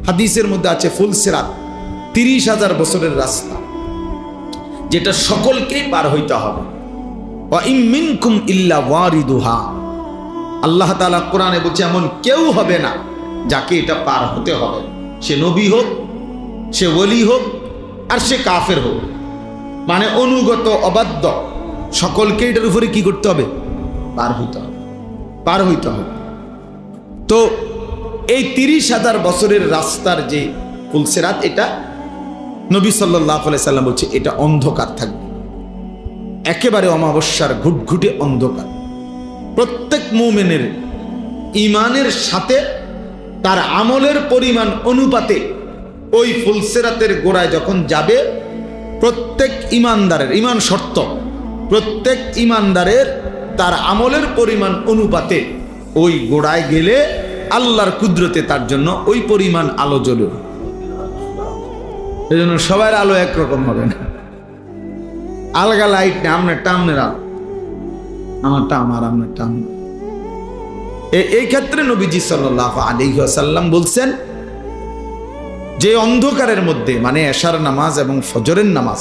হাদিসের মধ্যে আছে ফুলসিরাত 30,000 বছরের রাস্তা, যেটা সকলকেই পার হইতে হবে। ওয়া ইম মিনকুম ইল্লা ওয়ারিদুহা, আল্লাহ তাআলা কোরআনে বলছে এমন কেউ হবে না যাকে এটা পার হতে হবে, সে নবী হোক, সে ওলি হোক, আর সে কাফের হোক, মানে অনুগত অবাধ্য, সকলকে এটার উপরে কি করতে হবে? পার হইতে হবে, পার হইতে হবে। তো এই 30,000 বছরের রাস্তার যে ফুলসিরাত, এটা নবী সাল্লাল্লাহু আলাইহি সাল্লাম বলছে এটা অন্ধকার থাকবে, একেবারে অমাবস্যার ঘুটঘুটে অন্ধকার। প্রত্যেক মুমিনের ঈমানের সাথে তার আমলের পরিমাণ অনুপাতে ওই ফুলসিরাতের গোড়ায় যখন যাবে, প্রত্যেক ঈমানদারের, ঈমান শর্ত, প্রত্যেক ঈমানদারের তার আমলের পরিমাণ অনুপাতে ওই গোড়ায় গেলে আল্লাহর কুদরতে তার জন্য ওই পরিমাণ আলো জ্বলবে। এই জন্য সবার আলো একরকম হবে না, আলগা লাইট নেই, আপনারটা আপনার আলো, আমারটা আমার, আপনারটা আমার। এই ক্ষেত্রে নবীজি সাল্লাল্লাহু আলাইহি ওয়াসাল্লাম বলছেন যে অন্ধকারের মধ্যে, মানে এশার নামাজ এবং ফজরের নামাজ,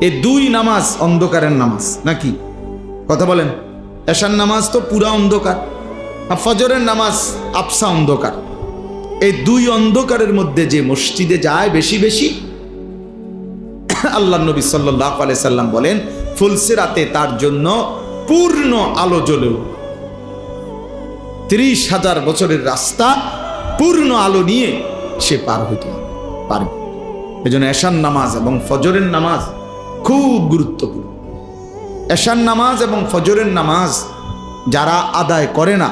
এই দুই নামাজ অন্ধকারের নামাজ নাকি? কথা বলেন। এশার নামাজ তো পুরা অন্ধকার, আর ফজরের নামাজ আবসা অন্ধকার। এই দুই অন্ধকারের মধ্যে যে মসজিদে যায় বেশি বেশি, আল্লাহ নবী সাল্লাল্লাহু আলাইহি সাল্লাম বলেন ফুলসিরাতে তার জন্য পূর্ণ আলো জ্বলে। 30,000 বছরের রাস্তা পূর্ণ আলো নিয়ে সে পার হইতে পারবে। এই জন্য এশার নামাজ এবং ফজরের নামাজ খুব গুরুত্বপূর্ণ। এশার নামাজ এবং ফজরের নামাজ যারা আদায় করে না,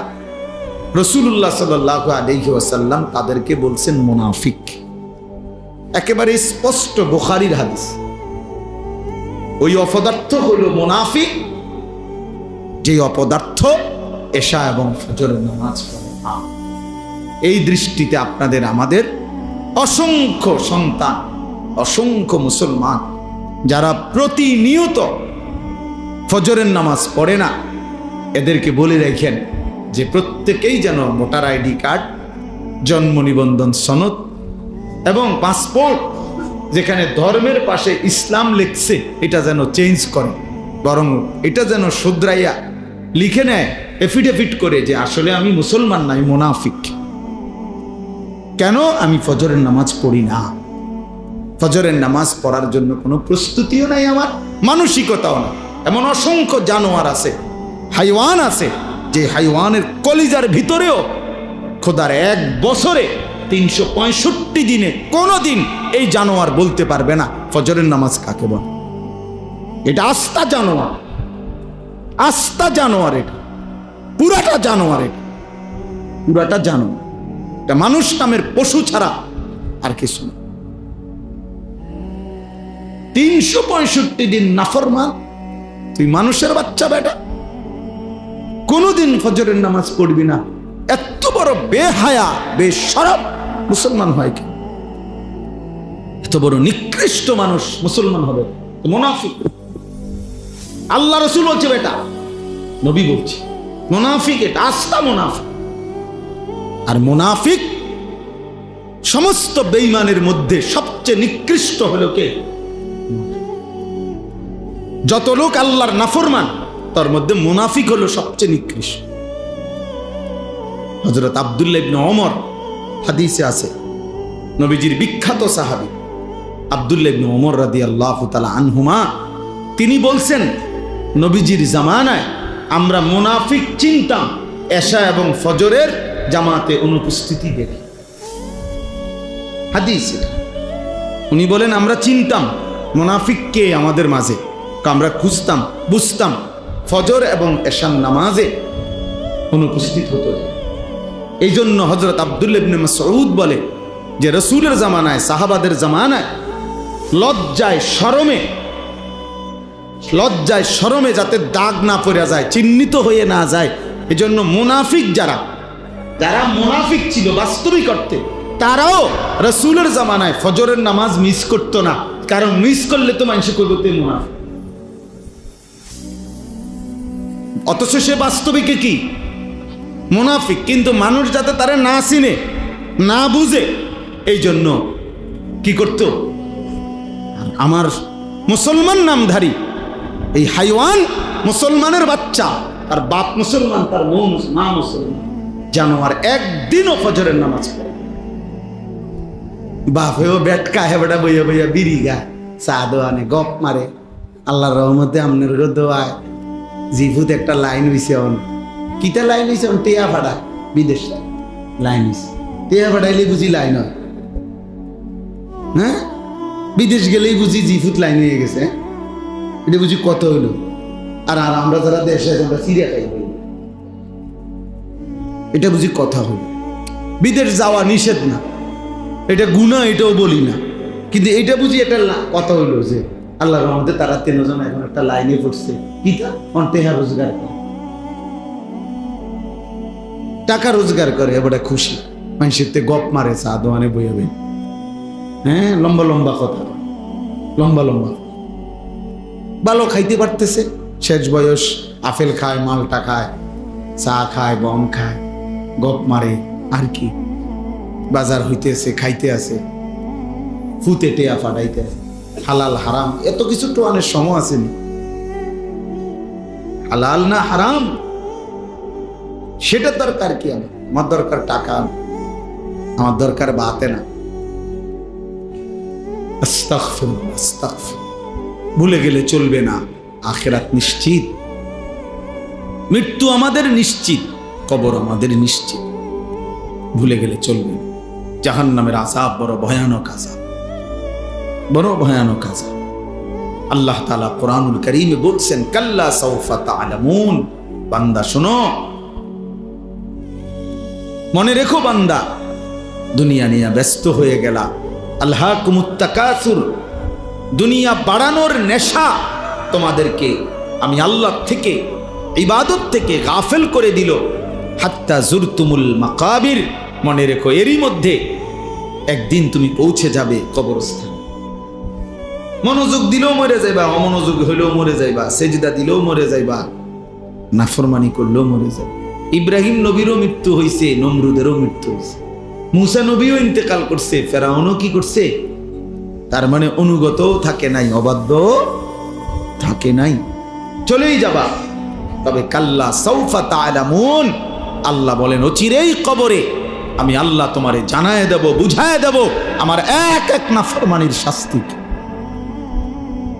রাসূলুল্লাহ সাল্লাল্লাহু আলাইহি ওয়াসাল্লাম তাদেরকে বলছেন মুনাফিক। একেবারে স্পষ্ট বুখারীর হাদিস। ওই অপদার্থ হলো মুনাফিক, যে অপদার্থ এশা এবং ফজরের নামাজ পড়ে না। এই দৃষ্টিতে আপনাদের আমাদের অসংখ্য সন্তান, অসংখ্য মুসলমান যারা প্রতিনিয়ত ফজরের নামাজ পড়ে না, এদেরকে বলে রাখেন যে প্রত্যেকেই যেন ভোটার আইডি কার্ড, জন্ম নিবন্ধন সনদ এবং পাসপোর্ট, যেখানে ধর্মের পাশে ইসলাম লিখছে এটা যেন চেঞ্জ করে, বরং এটা যেন শুধরাইয়া লিখে নেয় এফিডেভিট করে যে আসলে আমি মুসলমান না, আমি মুনাফিক। কেন? আমি ফজরের নামাজ পড়ি না, ফজরের নামাজ পড়ার জন্য কোনো প্রস্তুতিও নাই, আমার মানসিকতাও না। এমন অসংখ্য জানোয়ার আছে, হাইওয়ান আছে, যে হাইওয়ানের কলিজার ভিতরেও খোদার এক বছরে 365 দিনে কোনোদিন এই জানোয়ার বলতে পারবে না ফজরের নামাজ কাকে বলে। এটা আস্তা জানোয়ার, আস্তা জানোয়ার, এটা পুরাটা জানোয়ার, এটা পুরাটা জানোয়ার। এটা মানুষ নামের পশু ছাড়া আর কিছু না। 365 দিন নাফরমান, তুই মানুষের বাচ্চা বেটা, কোনদিন ফজরের নামাজ পড়বি না। এত বড় বেহায়া বেশরম মুসলমান হয় কি? এত বড় নিকৃষ্ট মানুষ মুসলমান হবে? মুনাফিক। আল্লাহ রাসূল বলছে বেটা, নবী বলছে মুনাফিক, এটা আস্তা মুনাফিক। আর মুনাফিক সমস্ত বেঈমানের মধ্যে সবচেয়ে নিকৃষ্ট হলো কে? যত লোক আল্লাহর নাফরমান তার মধ্যে মুনাফিক হলো সবচেয়ে নিকৃষ্ট। হযরত আব্দুল্লাহ ইবনে ওমর, হাদিসে আছে, নবীজির বিখ্যাত সাহাবী আব্দুল্লাহ ইবনে ওমর রাদিয়াল্লাহু তাআলা আনহুমা, তিনি বলছেন নবীজির জামানায় আমরা মুনাফিক চিনতাম এশা এবং ফজরের জামাতে অনুপস্থিতি দেখে। হাদিস এটা। উনি বলেন আমরা চিনতাম মুনাফিক কে আমাদের মাঝে, আমরা খুঁজতাম, বুঝতাম ফজর এবং এশার নামাজে অনুপস্থিত হতো। এই জন্য হযরত আব্দুল্লাহ ইবনে মাসউদ বলে যে রাসূলের জামানায়, সাহাবাদের জামানায় লজ্জায় শরমে যাতে দাগ না পড়ে যায়, চিহ্নিত হয়ে না যায়, এজন্য মুনাফিক যারা মুনাফিক ছিল বাস্তবিক অর্থে, তারাও রাসূলের জামানায় ফজরের নামাজ মিস করতো না, কারণ মিস করলে তো মানুষ করতে মুনাফিক। অথচ সে বাস্তবিকে কি? মুনাফিক। কিন্তু মানুষ যাতে তারা না চিনে, না বুঝে, এই জন্য কি করত, আমার মুসলমান নামধারী এই হাইওয়ান, মুসলমানের বাচ্চা, তার বাপ মুসলমান, তার মা মুসলমান, জানোয়ার একদিনও ফজরের নামাজ পড়ে। বাপেও বেটকা হেবটা বইয়া বইয়া বিড়ি গা চা দোয়ানে গপ মারে। আল্লাহর রহমতে আমনের দোয়ায় জিভুত একটা লাইন হইছে। কিতা লাইন হইছে? টিয়া ফাড়া বিদেশ লাইন হইছে। টিয়া ফাড়াইলে বুঝি লাইন হয়? হ্যাঁ, বিদেশ গেলেই বুঝি জিভুত লাইন হয়ে গেছে। এটা বুঝি কত হইলো। আর আমরা যারা দেশে আমরা চিড়িয়া খাই, এটা বুঝি কথা হইল। বিদেশ যাওয়া নিষেধ না, এটা গুনাহ, এটাও বলি না, কিন্তু এটা বুঝি এটা কথা হইলো যে আল্লাহর রহমতে তারা 3 জন এখন একটা লাইনে পড়ছে। কিতা? টেহা রোজগার করে, টাকা রোজগার করে, এবার খুশি। মানুষের তে গপ মারে, চা দোয়ানে বইয়া বই। হ্যাঁ, লম্বা লম্বা কথা, লম্বা লম্বা। ভালো খাইতে পারতেছে, শেষ বয়স, আপেল খায়, মালটা খায়, চা খায়, গম খায়, গপ মারে। আর কি বাজার হইতেছে, খাইতে আছে, ফুতে টেয়া ফাটাইতে আছে। হালাল হারাম এত কিছু টোয়ানের সময় আসেনি। হালাল না হারাম সেটা দরকার কি? আমার দরকার টাকা, আমার দরকার বাতে না। আস্তাগফিরুল্লাহ, আস্তাগফিরুল্লাহ। ভুলে গেলে চলবে না, আখিরাত নিশ্চিত, মৃত্যু আমাদের নিশ্চিত, কবর আমাদের নিশ্চিত। ভুলে গেলে চলবে না। জাহান্নামের আযাব বড় ভয়ানক আযাব, বড় ভয়ানক আযাব। আল্লাহ তাআলা কোরআনুল কারীমে বলছেন, কাল্লা সাউফা তা'লামুন। বান্দা শোনো, মনে রেখো বান্দা, দুনিয়া নিয়ে ব্যস্ত হয়ে গেলা। আলহাকুমুত তাকাসুর, দুনিয়া বাড়ানোর নেশা তোমাদেরকে আমি আল্লাহ থেকে, ইবাদত থেকে গাফেল করে দিল। হাত্তা জুরতুমুল মাকাবির, মনে রেখো এরই মধ্যে একদিন তুমি পৌঁছে যাবে কবরস্থান। মনোযোগ দিলেও মরে যাইবা, অমনোযোগ হইলেও মরে যাইবা, সেজদা দিলেও মরে যাইবা, নাফরমানি করলেও মরে যাবে। ইব্রাহিম নবীরও মৃত্যু হইছে, নমরুদেরও মৃত্যু হইছে, মুসা নবীও ইন্তেকাল করছে, ফেরাউনও কি করছে? তার মানে অনুগতও থাকে নাই, অবাধ্য থাকে নাই, চলেই যাবা। তবে কাল্লা সাউফা তা'লামুন, আল্লাহ বলেন অচিরেই কবরে আমি আল্লাহ তোমারে জানায় দেব, বুঝায় দেব আমার এক এক নাফরমানির শাস্তি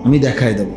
আমি দেখায় দেব।